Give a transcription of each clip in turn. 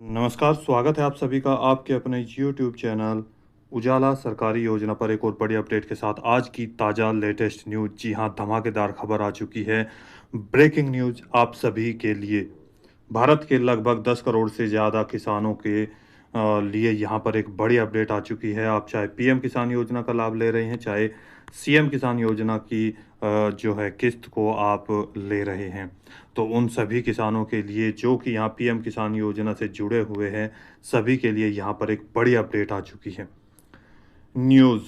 नमस्कार, स्वागत है आप सभी का आपके अपने यूट्यूब चैनल उजाला सरकारी योजना पर एक और बड़ी अपडेट के साथ। आज की ताज़ा लेटेस्ट न्यूज़, जी हाँ, धमाकेदार खबर आ चुकी है। ब्रेकिंग न्यूज़ आप सभी के लिए। भारत के लगभग 10 करोड़ से ज़्यादा किसानों के लिए यहाँ पर एक बड़ी अपडेट आ चुकी है। आप चाहे पीएम किसान योजना का लाभ ले रहे हैं, चाहे सीएम किसान योजना की जो है किस्त को आप ले रहे हैं, तो उन सभी किसानों के लिए जो कि यहाँ पीएम किसान योजना से जुड़े हुए हैं, सभी के लिए यहाँ पर एक बड़ी अपडेट आ चुकी है। न्यूज़,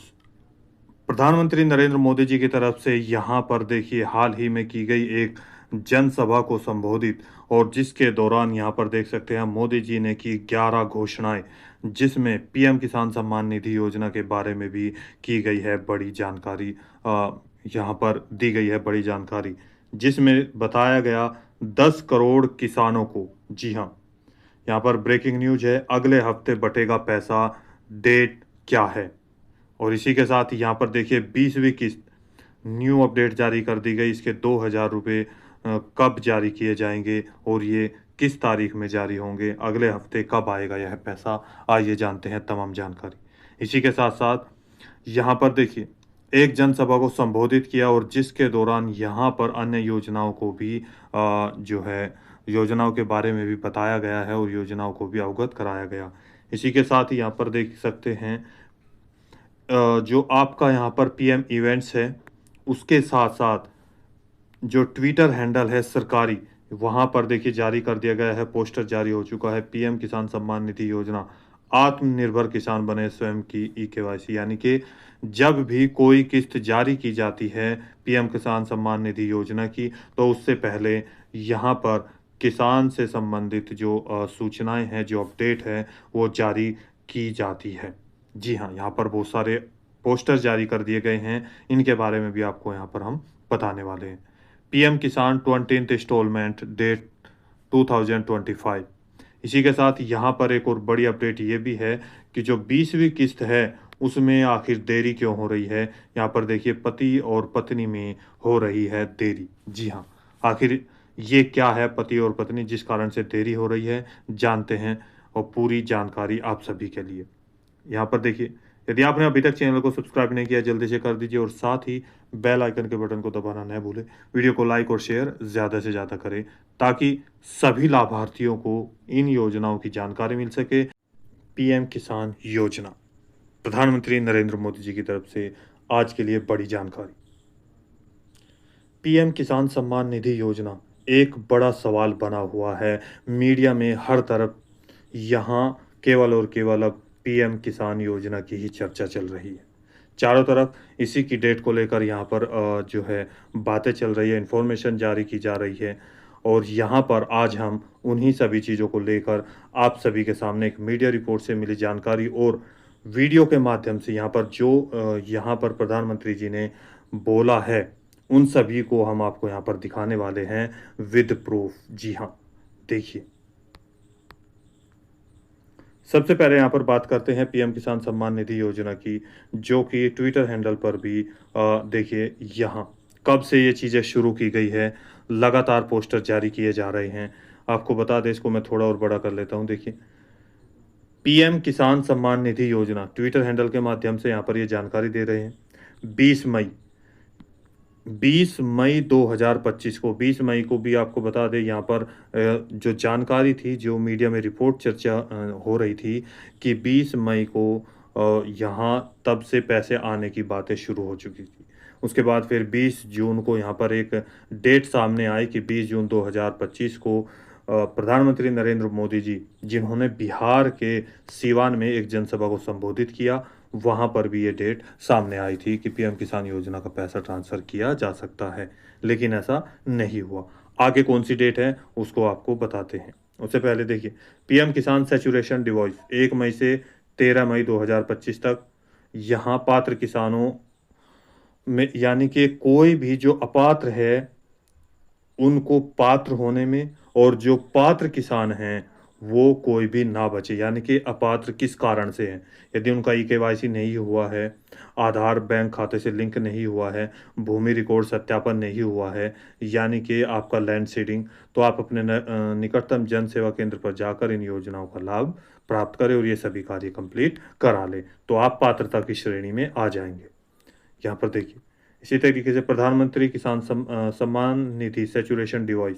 प्रधानमंत्री नरेंद्र मोदी जी की तरफ से यहाँ पर देखिए हाल ही में की गई एक जनसभा को संबोधित, और जिसके दौरान यहाँ पर देख सकते हैं मोदी जी ने की 11 घोषणाएं, जिसमें पीएम किसान सम्मान निधि योजना के बारे में भी की गई है बड़ी जानकारी। यहाँ पर दी गई है बड़ी जानकारी, जिसमें बताया गया 10 करोड़ किसानों को। जी हाँ, यहाँ पर ब्रेकिंग न्यूज है, अगले हफ्ते बटेगा पैसा, डेट क्या है। और इसी के साथ यहाँ पर देखिए 20वीं किस्त न्यू अपडेट जारी कर दी गई। इसके 2,000 रुपये कब जारी किए जाएंगे और ये किस तारीख में जारी होंगे, अगले हफ्ते कब आएगा यह पैसा, आइए जानते हैं तमाम जानकारी। इसी के साथ साथ यहाँ पर देखिए एक जनसभा को संबोधित किया, और जिसके दौरान यहाँ पर अन्य योजनाओं को भी जो है योजनाओं के बारे में भी बताया गया है और योजनाओं को भी अवगत कराया गया। इसी के साथ ही यहाँ पर देख सकते हैं जो आपका यहाँ पर पीएम इवेंट्स है, उसके साथ-साथ जो ट्विटर हैंडल है सरकारी, वहाँ पर देखिए जारी कर दिया गया है, पोस्टर जारी हो चुका है। पीएम किसान सम्मान निधि योजना, आत्मनिर्भर किसान बने स्वयं की ई-केवाईसी, यानी कि जब भी कोई किस्त जारी की जाती है पीएम किसान सम्मान निधि योजना की, तो उससे पहले यहाँ पर किसान से संबंधित जो सूचनाएँ हैं, जो अपडेट है, वो जारी की जाती है। जी हाँ, यहाँ पर बहुत सारे पोस्टर जारी कर दिए गए हैं, इनके बारे में भी आपको यहाँ पर हम बताने वाले हैं। पीएम किसान 20th इंस्टॉलमेंट डेट 2025। इसी के साथ यहाँ पर एक और बड़ी अपडेट ये भी है कि जो 20वीं किस्त है, उसमें आखिर देरी क्यों हो रही है। यहाँ पर देखिए पति और पत्नी में हो रही है देरी। जी हाँ, आखिर ये क्या है पति और पत्नी जिस कारण से देरी हो रही है, जानते हैं और पूरी जानकारी आप सभी के लिए। यहाँ पर देखिए, यदि आपने अभी तक चैनल को सब्सक्राइब नहीं किया, जल्दी से कर दीजिए और साथ ही बेल आइकन के बटन को दबाना न भूलें। वीडियो को लाइक और शेयर ज़्यादा से ज़्यादा करें, ताकि सभी लाभार्थियों को इन योजनाओं की जानकारी मिल सके। पीएम किसान योजना, प्रधानमंत्री नरेंद्र मोदी जी की तरफ से आज के लिए बड़ी जानकारी। पीएम किसान सम्मान निधि योजना एक बड़ा सवाल बना हुआ है मीडिया में हर तरफ। यहाँ केवल और केवल अब पीएम किसान योजना की ही चर्चा चल रही है। चारों तरफ इसी की डेट को लेकर यहाँ पर जो है बातें चल रही है, इन्फॉर्मेशन जारी की जा रही है। और यहाँ पर आज हम उन्हीं सभी चीज़ों को लेकर आप सभी के सामने एक मीडिया रिपोर्ट से मिली जानकारी और वीडियो के माध्यम से यहाँ पर जो यहाँ पर प्रधानमंत्री जी ने बोला है, उन सभी को हम आपको यहाँ पर दिखाने वाले हैं विद प्रूफ। जी हाँ, देखिए, सबसे पहले यहाँ पर बात करते हैं पीएम किसान सम्मान निधि योजना की, जो कि ट्विटर हैंडल पर भी देखिए यहाँ कब से ये चीज़ें शुरू की गई है, लगातार पोस्टर जारी किए जा रहे हैं। आपको बता दें, इसको मैं थोड़ा और बड़ा कर लेता हूँ। देखिए, पीएम किसान सम्मान निधि योजना ट्विटर हैंडल के माध्यम से यहाँ पर ये जानकारी दे रहे हैं। 20 मई 20 मई 2025 को, 20 मई को भी आपको बता दें यहाँ पर जो जानकारी थी, जो मीडिया में रिपोर्ट चर्चा हो रही थी कि 20 मई को यहाँ तब से पैसे आने की बातें शुरू हो चुकी थी। उसके बाद फिर 20 जून को यहाँ पर एक डेट सामने आई कि 20 जून 2025 को प्रधानमंत्री नरेंद्र मोदी जी, जिन्होंने बिहार के सीवान में एक जनसभा को संबोधित किया, वहाँ पर भी ये डेट सामने आई थी कि पीएम किसान योजना का पैसा ट्रांसफ़र किया जा सकता है, लेकिन ऐसा नहीं हुआ। आगे कौन-सी डेट है, उसको आपको बताते हैं। उससे पहले देखिए, पीएम किसान सैचुरेशन डिवाइस 1 मई से 13 मई 2025 तक यहाँ पात्र किसानों में, यानी कि कोई भी जो अपात्र है, उनको पात्र होने में, और जो पात्र किसान हैं, वो कोई भी ना बचे, यानी कि अपात्र किस कारण से हैं। यदि उनका ई-केवाईसी नहीं हुआ है, आधार बैंक खाते से लिंक नहीं हुआ है, भूमि रिकॉर्ड सत्यापन नहीं हुआ है, यानी कि आपका लैंड सीडिंग, तो आप अपने निकटतम जन सेवा केंद्र पर जाकर इन योजनाओं का लाभ प्राप्त करें और ये सभी कार्य कंप्लीट करा लें, तो आप पात्रता की श्रेणी में आ जाएँगे। यहाँ पर देखिए, इसी तरीके से प्रधानमंत्री किसान Samman Nidhi saturation device,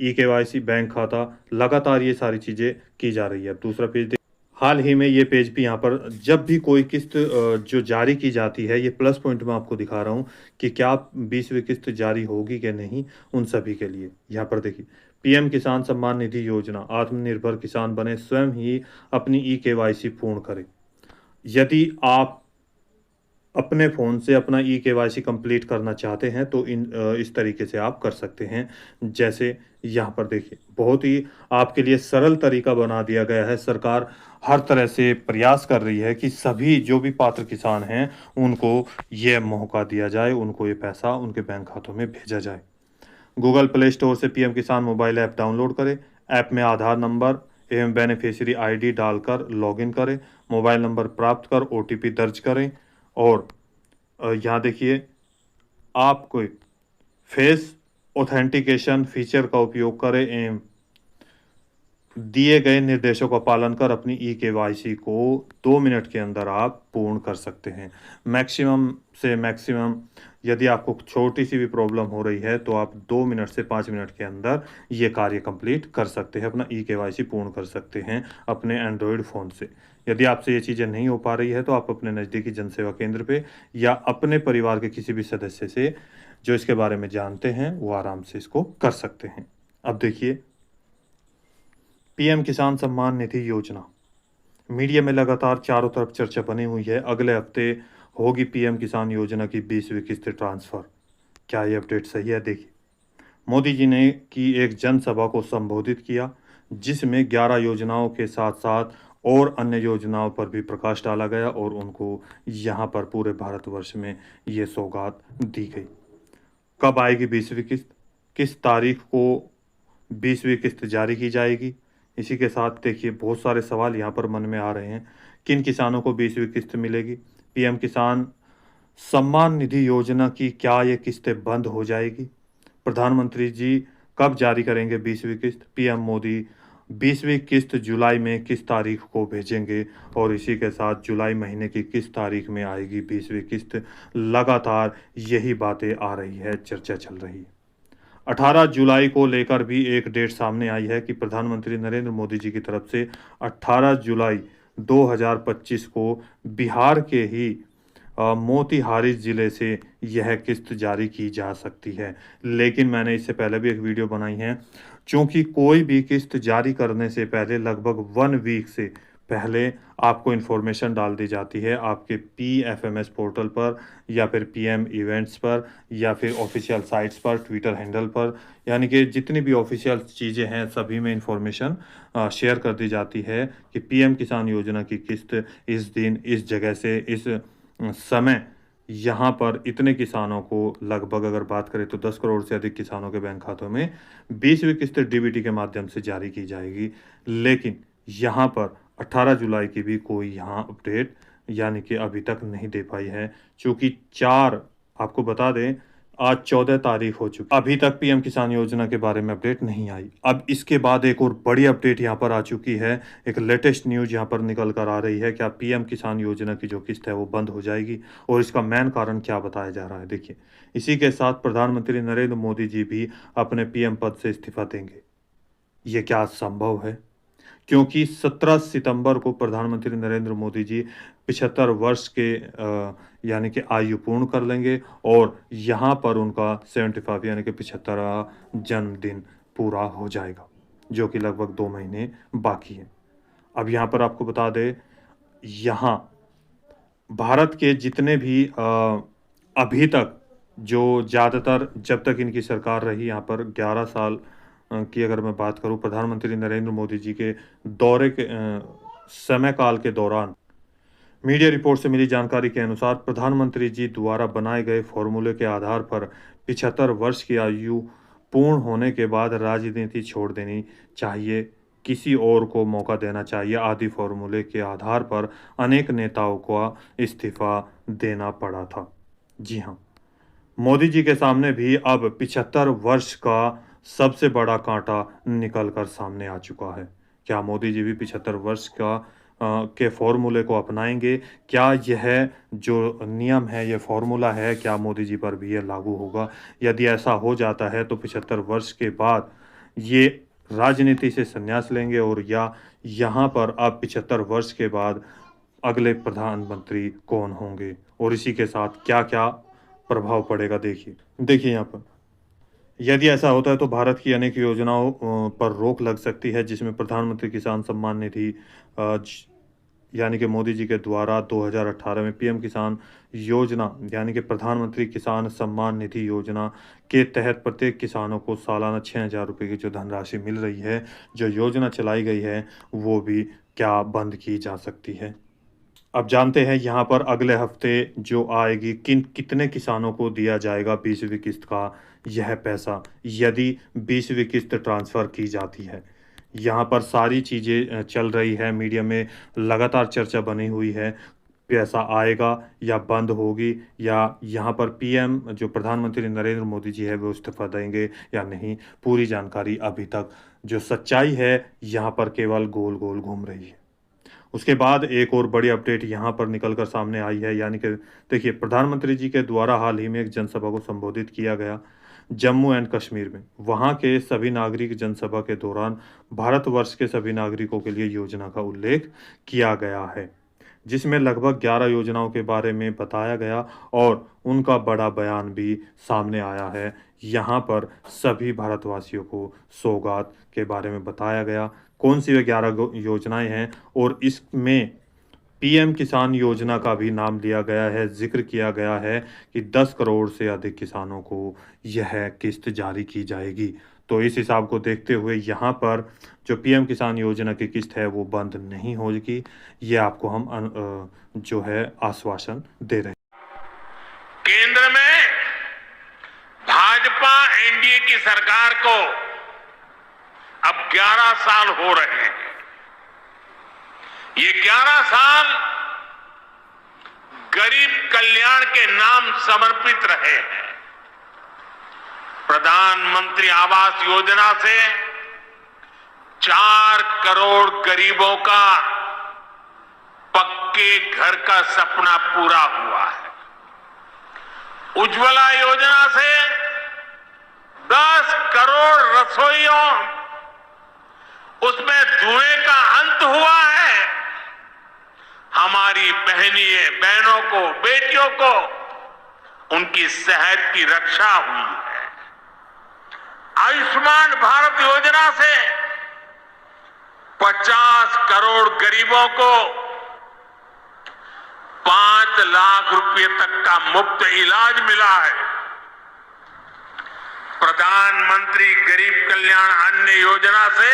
e-KYC, bank खाता, लगातार ये सारी चीज़ें की जा रही है। अब दूसरा पेज देख, हाल ही में ये पेज भी यहाँ पर जब भी कोई किस्त जो जारी की जाती है, ये प्लस पॉइंट मैं आपको दिखा रहा हूँ कि क्या 20वीं किस्त जारी होगी कि नहीं, उन सभी के लिए। यहाँ पर देखिए, पीएम किसान सम्मान निधि योजना, आत्मनिर्भर किसान बने, स्वयं ही अपनी ई-केवाईसी पूर्ण करें। यदि आप अपने फ़ोन से अपना ई-केवाईसी कंप्लीट करना चाहते हैं तो इस तरीके से आप कर सकते हैं। जैसे यहाँ पर देखिए, बहुत ही आपके लिए सरल तरीका बना दिया गया है। सरकार हर तरह से प्रयास कर रही है कि सभी जो भी पात्र किसान हैं, उनको ये मौका दिया जाए, उनको ये पैसा उनके बैंक खातों में भेजा जाए। गूगल प्ले स्टोर से पीएम किसान मोबाइल ऐप डाउनलोड करें। ऐप में आधार नंबर एवं बेनिफिशियरी आईडी डालकर लॉगिन करें। मोबाइल नंबर प्राप्त कर ओटीपी दर्ज करें और यहाँ देखिए, आप कोई फेस ऑथेंटिकेशन फीचर का उपयोग करें एवं दिए गए निर्देशों का पालन कर अपनी ई-केवाईसी को 2 मिनट के अंदर आप पूर्ण कर सकते हैं। मैक्सिमम से मैक्सिमम यदि आपको छोटी-सी भी प्रॉब्लम हो रही है, तो आप 2 मिनट से 5 मिनट के अंदर ये कार्य कंप्लीट कर सकते हैं, अपना ई-केवाईसी पूर्ण कर सकते हैं अपने एंड्रॉयड फ़ोन से। यदि आपसे ये चीज़ें नहीं हो पा रही है, तो आप अपने नज़दीकी जनसेवा केंद्र पे या अपने परिवार के किसी भी सदस्य से जो इसके बारे में जानते हैं, वो आराम से इसको कर सकते हैं। अब देखिए, पीएम किसान सम्मान निधि योजना, मीडिया में लगातार चारों तरफ चर्चा बनी हुई है। अगले हफ्ते होगी पीएम किसान योजना की 20वीं किस्त ट्रांसफ़र। क्या ये अपडेट सही है? देखिए, मोदी जी ने की एक जनसभा को संबोधित किया, जिसमें 11 योजनाओं के साथ-साथ और अन्य योजनाओं पर भी प्रकाश डाला गया और उनको यहाँ पर पूरे भारतवर्ष में ये सौगात दी गई। कब आएगी 20वीं किस्त? किस तारीख को 20वीं किस्त जारी की जाएगी? इसी के साथ देखिए, बहुत सारे सवाल यहाँ पर मन में आ रहे हैं। किन किसानों को 20वीं किस्त मिलेगी? पीएम किसान सम्मान निधि योजना की क्या ये किस्तें बंद हो जाएगी? प्रधानमंत्री जी कब जारी करेंगे 20वीं किस्त? पीएम मोदी 20वीं किस्त जुलाई में किस तारीख को भेजेंगे और इसी के साथ जुलाई महीने की किस तारीख में आएगी 20वीं किस्त? लगातार यही बातें आ रही है, चर्चा चल रही है। 18 जुलाई को लेकर भी एक डेट सामने आई है कि प्रधानमंत्री नरेंद्र मोदी जी की तरफ से 18 जुलाई 2025 को बिहार के ही मोतिहारी ज़िले से यह किस्त जारी की जा सकती है। लेकिन मैंने इससे पहले भी एक वीडियो बनाई है, चूँकि कोई भी किस्त जारी करने से पहले लगभग 1 वीक से पहले आपको इन्फॉर्मेशन डाल दी जाती है आपके पीएफएमएस पोर्टल पर या फिर पीएम इवेंट्स पर या फिर ऑफ़िशियल साइट्स पर, ट्विटर हैंडल पर, यानी कि जितनी भी ऑफ़िशियल चीज़ें हैं, सभी में इन्फॉर्मेशन शेयर कर दी जाती है कि पीएम किसान योजना की किस्त इस दिन, इस जगह से, इस समय यहाँ पर इतने किसानों को, लगभग अगर बात करें तो 10 करोड़ से अधिक किसानों के बैंक खातों में 20वीं किस्त डीबीटी के माध्यम से जारी की जाएगी। लेकिन यहाँ पर 18 जुलाई की भी कोई यहाँ अपडेट यानी कि अभी तक नहीं दे पाई है। चूँकि 4 आपको बता दें, आज 14 तारीख हो चुकी, अभी तक पीएम किसान योजना के बारे में अपडेट नहीं आई। अब इसके बाद एक और बड़ी अपडेट यहाँ पर आ चुकी है, एक लेटेस्ट न्यूज़ यहाँ पर निकल कर आ रही है। क्या पीएम किसान योजना की जो किस्त है वो बंद हो जाएगी और इसका मेन कारण क्या बताया जा रहा है? देखिए, इसी के साथ प्रधानमंत्री नरेंद्र मोदी जी भी अपने पीएम पद से इस्तीफा देंगे। ये क्या संभव है? क्योंकि 17 सितंबर को प्रधानमंत्री नरेंद्र मोदी जी 75 वर्ष के यानी कि आयु पूर्ण कर लेंगे और यहाँ पर उनका 75 यानी कि 75वां जन्मदिन पूरा हो जाएगा, जो कि लगभग 2 महीने बाकी हैं। अब यहाँ पर आपको बता दें, यहाँ भारत के जितने भी अभी तक जो ज़्यादातर जब तक इनकी सरकार रही, यहाँ पर 11 साल की अगर मैं बात करूँ प्रधानमंत्री नरेंद्र मोदी जी के दौरे के समय काल के दौरान, मीडिया रिपोर्ट से मिली जानकारी के अनुसार प्रधानमंत्री जी द्वारा बनाए गए फॉर्मूले के आधार पर 75 वर्ष की आयु पूर्ण होने के बाद राजनीति छोड़ देनी चाहिए किसी और को मौका देना चाहिए आदि फॉर्मूले के आधार पर अनेक नेताओं को इस्तीफा देना पड़ा था। जी हाँ, मोदी जी के सामने भी अब 75 वर्ष का सबसे बड़ा कांटा निकल कर सामने आ चुका है। क्या मोदी जी भी 75 वर्ष के फॉर्मूले को अपनाएंगे? क्या यह जो नियम है, ये फॉर्मूला है, क्या मोदी जी पर भी ये लागू होगा? यदि ऐसा हो जाता है तो 75 वर्ष के बाद ये राजनीति से संन्यास लेंगे और या यहाँ पर अब 75 वर्ष के बाद अगले प्रधानमंत्री कौन होंगे और इसी के साथ क्या-क्या प्रभाव पड़ेगा? देखिए यहाँ पर यदि ऐसा होता है तो भारत की अनेक योजनाओं पर रोक लग सकती है, जिसमें प्रधानमंत्री किसान सम्मान निधि यानी कि मोदी जी के द्वारा 2018 में पीएम किसान योजना यानी कि प्रधानमंत्री किसान सम्मान निधि योजना के तहत प्रत्येक किसानों को सालाना 6,000 रुपये की जो धनराशि मिल रही है, जो योजना चलाई गई है, वो भी क्या बंद की जा सकती है। अब जानते हैं यहाँ पर अगले हफ्ते जो आएगी कितने किसानों को दिया जाएगा 20वीं किस्त का यह पैसा, यदि 20वीं किस्त ट्रांसफ़र की जाती है। यहाँ पर सारी चीज़ें चल रही है, मीडिया में लगातार चर्चा बनी हुई है, पैसा आएगा या बंद होगी या यहाँ पर पीएम जो प्रधानमंत्री नरेंद्र मोदी जी है वो इस्तीफ़ा देंगे या नहीं, पूरी जानकारी अभी तक जो सच्चाई है यहाँ पर केवल गोल-गोल घूम रही है। उसके बाद एक और बड़ी अपडेट यहाँ पर निकल कर सामने आई है, यानी कि देखिए प्रधानमंत्री जी के द्वारा हाल ही में एक जनसभा को संबोधित किया गया जम्मू एंड कश्मीर में। वहाँ के सभी नागरिक जनसभा के दौरान भारतवर्ष के सभी नागरिकों के लिए योजना का उल्लेख किया गया है, जिसमें लगभग 11 योजनाओं के बारे में बताया गया और उनका बड़ा बयान भी सामने आया है। यहाँ पर सभी भारतवासियों को सौगात के बारे में बताया गया, कौन सी वे 11 योजनाएं हैं और इसमें पीएम किसान योजना का भी नाम लिया गया है, ज़िक्र किया गया है कि 10 करोड़ से अधिक किसानों को यह किस्त जारी की जाएगी। तो इस हिसाब को देखते हुए यहाँ पर जो पीएम किसान योजना की किस्त है वो बंद नहीं होगी, ये आपको हम जो है आश्वासन दे रहे हैं। केंद्र में भाजपा एनडीए की सरकार को अब 11 साल हो रहे हैं। ये 11 साल गरीब कल्याण के नाम समर्पित रहे हैं। प्रधानमंत्री आवास योजना से 4 करोड़ गरीबों का पक्के घर का सपना पूरा हुआ है। उज्ज्वला योजना से 10 करोड़ रसोइयों उसमें धुएं का अंत हुआ है। हमारी बहनों को, बेटियों को उनकी सेहत की रक्षा हुई है। आयुष्मान भारत योजना से 50 करोड़ गरीबों को 5 लाख रुपए तक का मुफ्त इलाज मिला है। प्रधानमंत्री गरीब कल्याण अन्न योजना से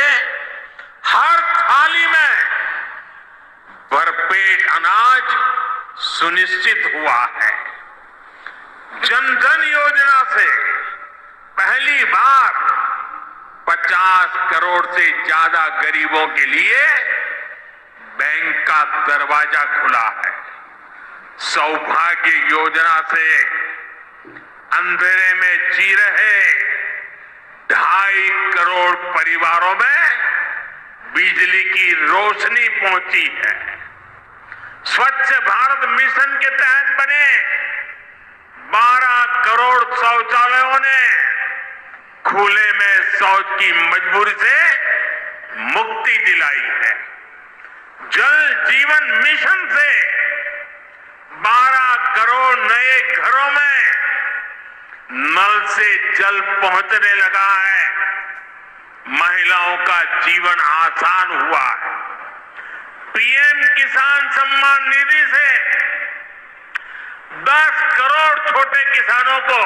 हर थाली में भरपेट अनाज सुनिश्चित हुआ है। जनधन योजना से पहली बार 50 करोड़ से ज्यादा गरीबों के लिए बैंक का दरवाजा खुला है। सौभाग्य योजना से अंधेरे में जी रहे 2.5 करोड़ परिवारों में बिजली की रोशनी पहुंची है। स्वच्छ भारत मिशन के तहत बने 12 करोड़ शौचालयों ने खुले में शौच की मजबूरी से मुक्ति दिलाई है। जल जीवन मिशन से 12 करोड़ नए घरों में नल से जल पहुंचने लगा है। महिलाओं का जीवन आसान हुआ है। पीएम किसान सम्मान निधि से 10 करोड़ छोटे किसानों को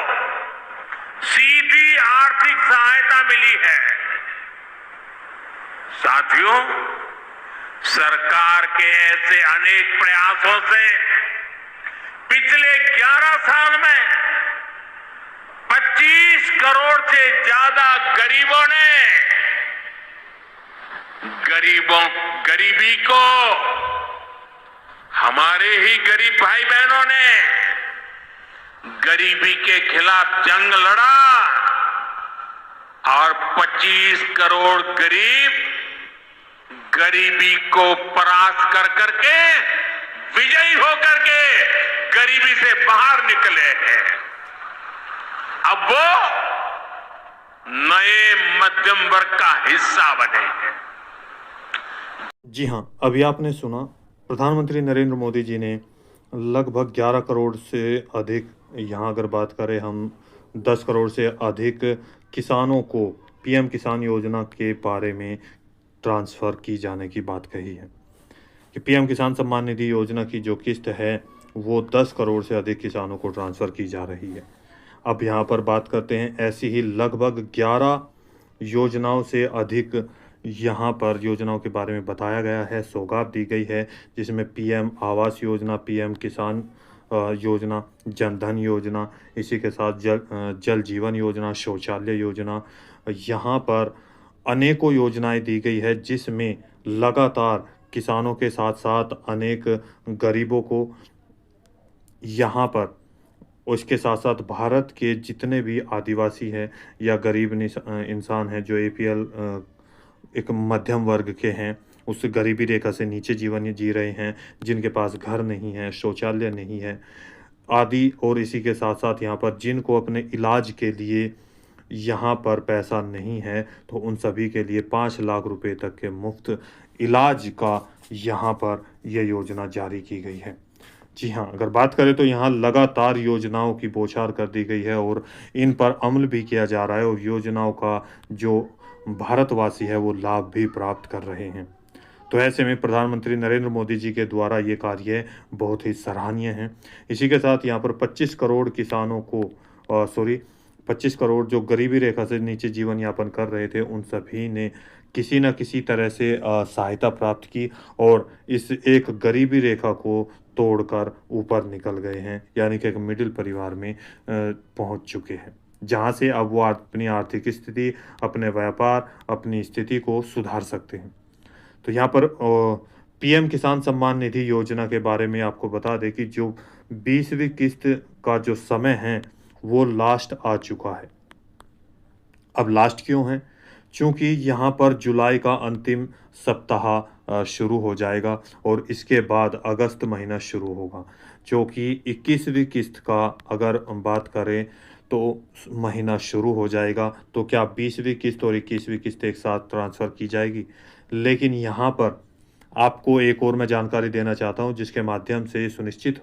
सीधी आर्थिक सहायता मिली है। साथियों, सरकार के ऐसे अनेक प्रयासों से पिछले 11 साल में 25 करोड़ से ज्यादा गरीबों ने गरीबी को हमारे ही गरीब भाई बहनों ने गरीबी के खिलाफ जंग लड़ा और 25 करोड़ गरीब गरीबी को परास्त कर करके विजयी होकर के गरीबी से बाहर निकले हैं। अब वो नए मध्यम वर्ग का हिस्सा बने हैं। जी हाँ, अभी आपने सुना प्रधानमंत्री नरेंद्र मोदी जी ने लगभग 11 करोड़ से अधिक, यहाँ अगर बात करें हम 10 करोड़ से अधिक किसानों को पीएम किसान योजना के बारे में ट्रांसफ़र की जाने की बात कही है कि पीएम किसान सम्मान निधि योजना की जो किस्त है वो 10 करोड़ से अधिक किसानों को ट्रांसफ़र की जा रही है। अब यहाँ पर बात करते हैं ऐसी ही लगभग 11 योजनाओं से अधिक यहाँ पर योजनाओं के बारे में बताया गया है, सौगात दी गई है, जिसमें पीएम आवास योजना, पीएम किसान योजना, जनधन योजना, इसी के साथ जल जीवन योजना, शौचालय योजना, यहाँ पर अनेकों योजनाएं दी गई है, जिसमें लगातार किसानों के साथ साथ अनेक गरीबों को यहाँ पर, उसके साथ साथ भारत के जितने भी आदिवासी हैं या गरीब इंसान हैं जो एपीएल एक मध्यम वर्ग के हैं, उस गरीबी रेखा से नीचे जीवन जी रहे हैं, जिनके पास घर नहीं है, शौचालय नहीं है आदि, और इसी के साथ साथ यहाँ पर जिनको अपने इलाज के लिए यहाँ पर पैसा नहीं है, तो उन सभी के लिए 5 लाख रुपए तक के मुफ्त इलाज का यहाँ पर यह योजना जारी की गई है। जी हाँ, अगर बात करें तो यहाँ लगातार योजनाओं की बौछार कर दी गई है और इन पर अमल भी किया जा रहा है और योजनाओं का जो भारतवासी है वो लाभ भी प्राप्त कर रहे हैं। तो ऐसे में प्रधानमंत्री नरेंद्र मोदी जी के द्वारा ये कार्य बहुत ही सराहनीय है। इसी के साथ यहाँ पर 25 करोड़ किसानों को 25 करोड़ जो गरीबी रेखा से नीचे जीवन यापन कर रहे थे, उन सभी ने किसी न किसी तरह से सहायता प्राप्त की और इस एक गरीबी रेखा को तोड़कर ऊपर निकल गए हैं, यानी कि एक मिडिल परिवार में पहुंच चुके हैं, जहां से अब वो अपनी आर्थिक स्थिति, अपने व्यापार, अपनी स्थिति को सुधार सकते हैं। तो यहाँ पर पीएम किसान सम्मान निधि योजना के बारे में आपको बता दें कि जो 20वीं किस्त का जो समय है वो लास्ट आ चुका है। अब लास्ट क्यों है? क्योंकि यहाँ पर जुलाई का अंतिम सप्ताह शुरू हो जाएगा और इसके बाद अगस्त महीना शुरू होगा, जो कि 21वीं किस्त का अगर बात करें तो महीना शुरू हो जाएगा। तो क्या 20वीं किस्त और 21वीं किस्त एक साथ ट्रांसफ़र की जाएगी? लेकिन यहाँ पर आपको एक और मैं जानकारी देना चाहता हूँ, जिसके माध्यम से सुनिश्चित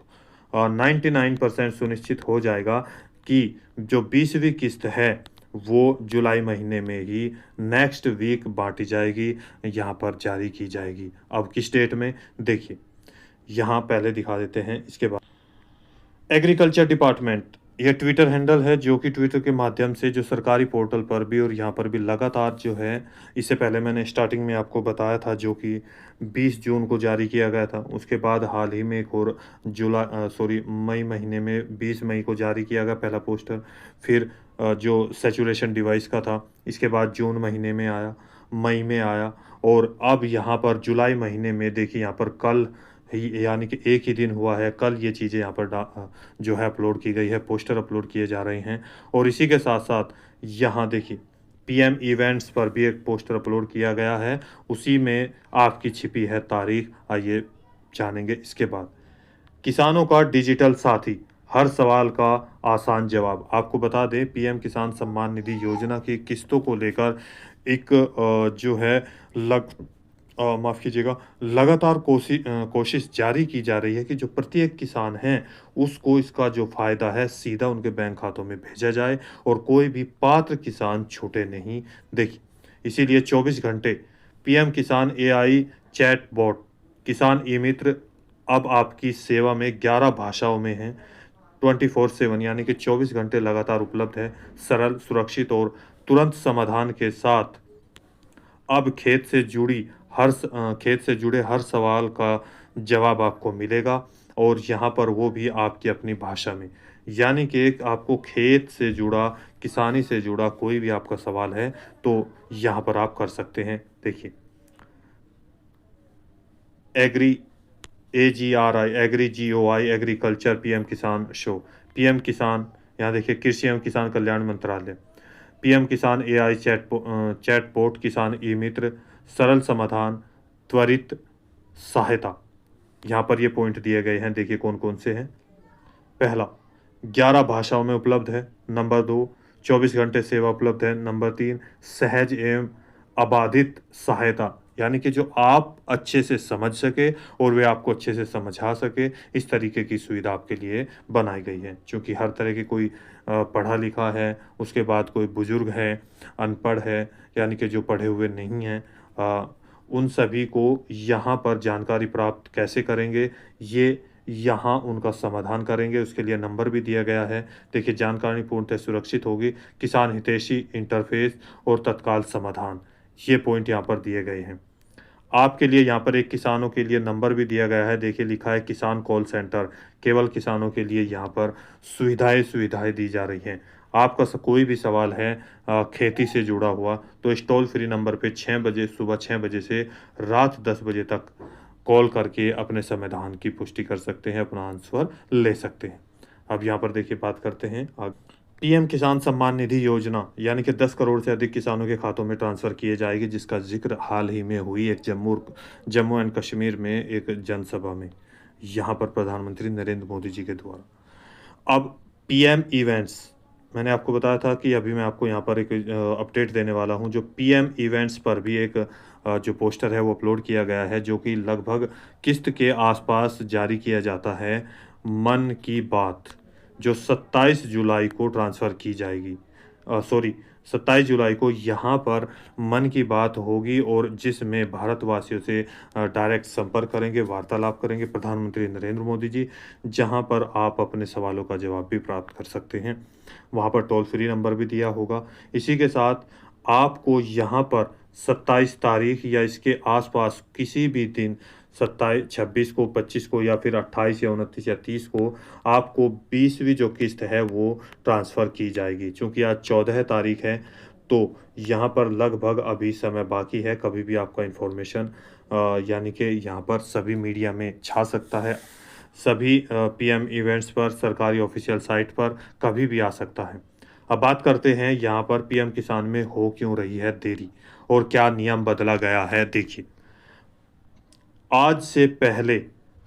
99% सुनिश्चित हो जाएगा कि जो 20वीं किस्त है वो जुलाई महीने में ही नेक्स्ट वीक बांटी जाएगी, यहाँ पर जारी की जाएगी। अब किस डेट में, देखिए यहाँ पहले दिखा देते हैं। इसके बाद एग्रीकल्चर डिपार्टमेंट, यह ट्विटर हैंडल है जो कि ट्विटर के माध्यम से जो सरकारी पोर्टल पर भी और यहाँ पर भी लगातार जो है, इससे पहले मैंने स्टार्टिंग में आपको बताया था जो कि 20 जून को जारी किया गया था। उसके बाद हाल ही में एक और मई महीने में 20 मई को जारी किया गया पहला पोस्टर। फिर जो सैचुरेशन डिवाइस का था, इसके बाद जून महीने में आया, मई में आया और अब यहाँ पर जुलाई महीने में देखिए यहाँ पर कल ही, यानी कि एक ही दिन हुआ है, कल ये चीज़ें यहाँ पर जो है अपलोड की गई है, पोस्टर अपलोड किए जा रहे हैं। और इसी के साथ साथ यहाँ देखिए पीएम इवेंट्स पर भी एक पोस्टर अपलोड किया गया है, उसी में आपकी छिपी है तारीख, आइए जानेंगे। इसके बाद किसानों का डिजिटल साथी, हर सवाल का आसान जवाब। आपको बता दें पीएम किसान सम्मान निधि योजना की किस्तों को लेकर एक जो है माफ़ कीजिएगा, लगातार कोशिश जारी की जा रही है कि जो प्रत्येक किसान हैं उसको इसका जो फ़ायदा है सीधा उनके बैंक खातों में भेजा जाए और कोई भी पात्र किसान छूटे नहीं। देखिए इसीलिए 24 घंटे पीएम किसान एआई चैट बॉट किसान ई मित्र अब आपकी सेवा में 11 भाषाओं में है, 24/7 यानी कि 24 घंटे लगातार उपलब्ध है। सरल, सुरक्षित और तुरंत समाधान के साथ अब खेत से जुड़े हर सवाल का जवाब आपको मिलेगा और यहाँ पर वो भी आपकी अपनी भाषा में, यानी कि एक आपको खेत से जुड़ा, किसानी से जुड़ा कोई भी आपका सवाल है तो यहाँ पर आप कर सकते हैं। देखिए agri AGRI agri GOI agriculture PM Kisan show, PM Kisan, यहाँ देखिए कृषि एवं किसान कल्याण मंत्रालय, PM किसान AI चैटबॉट, किसान ई मित्र, सरल समाधान, त्वरित सहायता। यहाँ पर ये पॉइंट दिए गए हैं, देखिए कौन कौन से हैं। पहला, 11 भाषाओं में उपलब्ध है। नंबर 2, 24 घंटे सेवा उपलब्ध है। नंबर 3, सहज एवं अबाधित सहायता, यानी कि जो आप अच्छे से समझ सके और वे आपको अच्छे से समझा सके, इस तरीके की सुविधा आपके लिए बनाई गई है। क्योंकि हर तरह के कोई पढ़ा लिखा है, उसके बाद कोई बुजुर्ग है, अनपढ़ है, यानी कि जो पढ़े हुए नहीं हैं, उन सभी को यहाँ पर जानकारी प्राप्त कैसे करेंगे, ये यहाँ उनका समाधान करेंगे। उसके लिए नंबर भी दिया गया है। देखिए, जानकारी पूर्णतः सुरक्षित होगी, किसान हितैषी इंटरफेस और तत्काल समाधान, ये पॉइंट यहाँ पर दिए गए हैं। आपके लिए यहाँ पर एक किसानों के लिए नंबर भी दिया गया है। देखिए लिखा है किसान कॉल सेंटर, केवल किसानों के लिए यहाँ पर सुविधाएं दी जा रही हैं। आपका कोई भी सवाल है खेती से जुड़ा हुआ, तो इस टोल फ्री नंबर पे 6 बजे, सुबह 6 बजे से रात 10 बजे तक कॉल करके अपने समाधान की पुष्टि कर सकते हैं, अपना आंसर ले सकते हैं। अब यहाँ पर देखिए बात करते हैं PM किसान सम्मान निधि योजना, यानी कि 10 करोड़ से अधिक किसानों के खातों में ट्रांसफ़र किए जाएगी, जिसका जिक्र हाल ही में हुई एक जम्मू एंड कश्मीर में एक जनसभा में, यहाँ पर प्रधानमंत्री नरेंद्र मोदी जी के द्वारा। अब PM इवेंट्स, मैंने आपको बताया था कि अभी मैं आपको यहाँ पर एक अपडेट देने वाला हूँ। जो PM इवेंट्स पर भी एक जो पोस्टर है वो अपलोड किया गया है, जो कि लगभग किस्त के आसपास जारी किया जाता है। मन की बात, जो 27 जुलाई को ट्रांसफ़र की जाएगी, 27 जुलाई को यहाँ पर मन की बात होगी, और जिसमें भारतवासियों से डायरेक्ट संपर्क करेंगे, वार्तालाप करेंगे प्रधानमंत्री नरेंद्र मोदी जी, जहाँ पर आप अपने सवालों का जवाब भी प्राप्त कर सकते हैं। वहाँ पर टोल फ्री नंबर भी दिया होगा। इसी के साथ आपको यहाँ पर 27 तारीख या इसके आसपास किसी भी दिन 27, 26 को, 25 को, या फिर 28 या 29 या 30 को आपको 20वीं जो किस्त है वो ट्रांसफ़र की जाएगी। चूँकि आज 14 तारीख है, तो यहाँ पर लगभग अभी समय बाकी है। कभी भी आपका इन्फॉर्मेशन यानी कि यहाँ पर सभी मीडिया में छा सकता है, सभी PM इवेंट्स पर, सरकारी ऑफिशियल साइट पर कभी भी आ सकता है। अब बात करते हैं यहाँ पर PM किसान में हो क्यों रही है देरी और क्या नियम बदला गया है। देखिए, आज से पहले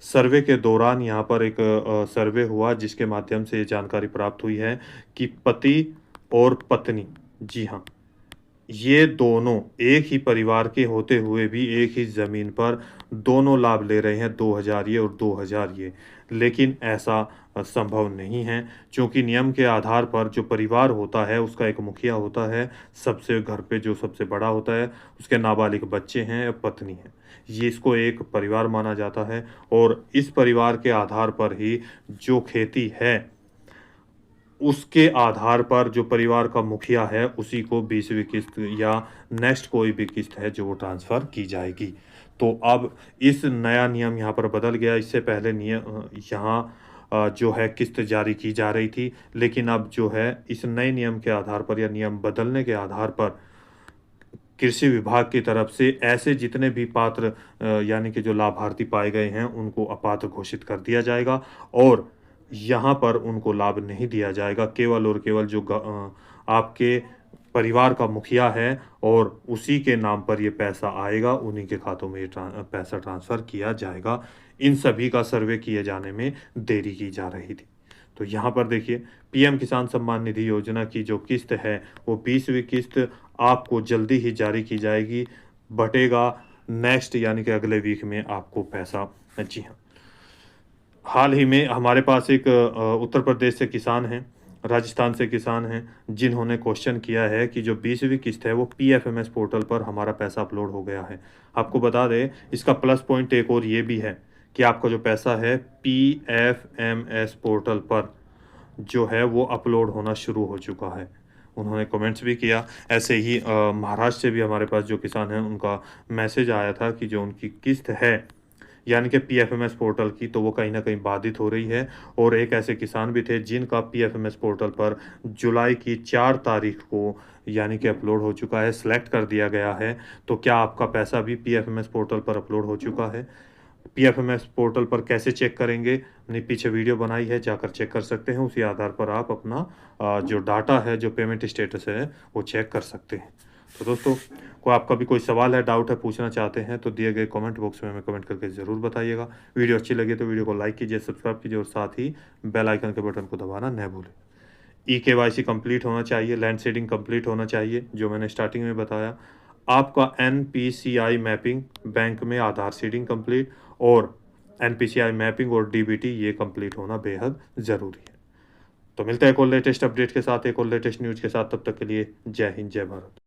सर्वे के दौरान यहाँ पर एक सर्वे हुआ, जिसके माध्यम से ये जानकारी प्राप्त हुई है कि पति और पत्नी, जी हाँ, ये दोनों एक ही परिवार के होते हुए भी एक ही ज़मीन पर दोनों लाभ ले रहे हैं, 2000 ये और 2000 ये। लेकिन ऐसा संभव नहीं है, क्योंकि नियम के आधार पर जो परिवार होता है उसका एक मुखिया होता है, सबसे घर पे जो सबसे बड़ा होता है, उसके नाबालिग बच्चे हैं या पत्नी है, ये इसको एक परिवार माना जाता है। और इस परिवार के आधार पर ही जो खेती है, उसके आधार पर जो परिवार का मुखिया है उसी को 20वीं किस्त या नेक्स्ट कोई भी किस्त है जो वो ट्रांसफ़र की जाएगी। तो अब इस नया नियम यहाँ पर बदल गया। इससे पहले नियम यहाँ जो है किस्त जारी की जा रही थी, लेकिन अब जो है इस नए नियम के आधार पर या नियम बदलने के आधार पर कृषि विभाग की तरफ से ऐसे जितने भी पात्र यानी कि जो लाभार्थी पाए गए हैं उनको अपात्र घोषित कर दिया जाएगा, और यहाँ पर उनको लाभ नहीं दिया जाएगा। केवल और केवल जो आपके परिवार का मुखिया है और उसी के नाम पर ये पैसा आएगा, उन्हीं के खातों में ये पैसा ट्रांसफ़र किया जाएगा। इन सभी का सर्वे किए जाने में देरी की जा रही थी। तो यहाँ पर देखिए, PM किसान सम्मान निधि योजना की जो किस्त है वो 20वीं किस्त आपको जल्दी ही जारी की जाएगी। बटेगा नेक्स्ट यानी कि अगले वीक में आपको पैसा। जी हाँ, हाल ही में हमारे पास एक उत्तर प्रदेश से किसान हैं, राजस्थान से किसान हैं, जिन्होंने क्वेश्चन किया है कि जो 20वीं किस्त है वो PFMS पोर्टल पर हमारा पैसा अपलोड हो गया है। आपको बता दें, इसका प्लस पॉइंट एक और ये भी है कि आपका जो पैसा है PFMS पोर्टल पर जो है वो अपलोड होना शुरू हो चुका है। उन्होंने कमेंट्स भी किया। ऐसे ही महाराष्ट्र से भी हमारे पास जो किसान हैं उनका मैसेज आया था कि जो उनकी किस्त है यानी कि PFMS पोर्टल की, तो वो कहीं ना कहीं बाधित हो रही है। और एक ऐसे किसान भी थे जिनका PFMS पोर्टल पर जुलाई की 4 तारीख को यानी कि अपलोड हो चुका है, सिलेक्ट कर दिया गया है। तो क्या आपका पैसा भी PFMS पोर्टल पर अपलोड हो चुका है? PFMS पोर्टल पर कैसे चेक करेंगे, हमने पीछे वीडियो बनाई है, जाकर चेक कर सकते हैं। उसी आधार पर आप अपना जो डाटा है, जो पेमेंट स्टेटस है, वो चेक कर सकते हैं। तो दोस्तों, आपका भी कोई सवाल है, डाउट है, पूछना चाहते हैं तो दिए गए कमेंट बॉक्स में हमें कमेंट करके ज़रूर बताइएगा। वीडियो अच्छी लगी तो वीडियो को लाइक कीजिए, सब्सक्राइब कीजिए और साथ ही बेल आइकन के बटन को दबाना न भूलें। EKYC कंप्लीट होना चाहिए, लैंड सीडिंग कंप्लीट होना चाहिए, जो मैंने स्टार्टिंग में बताया। आपका NPCI मैपिंग, बैंक में आधार सीडिंग कंप्लीट, और NPCI मैपिंग और DBT ये कंप्लीट होना बेहद ज़रूरी है। तो मिलते हैं एक और लेटेस्ट अपडेट के साथ, एक और लेटेस्ट न्यूज़ के साथ। तब तक के लिए जय हिंद, जय भारत।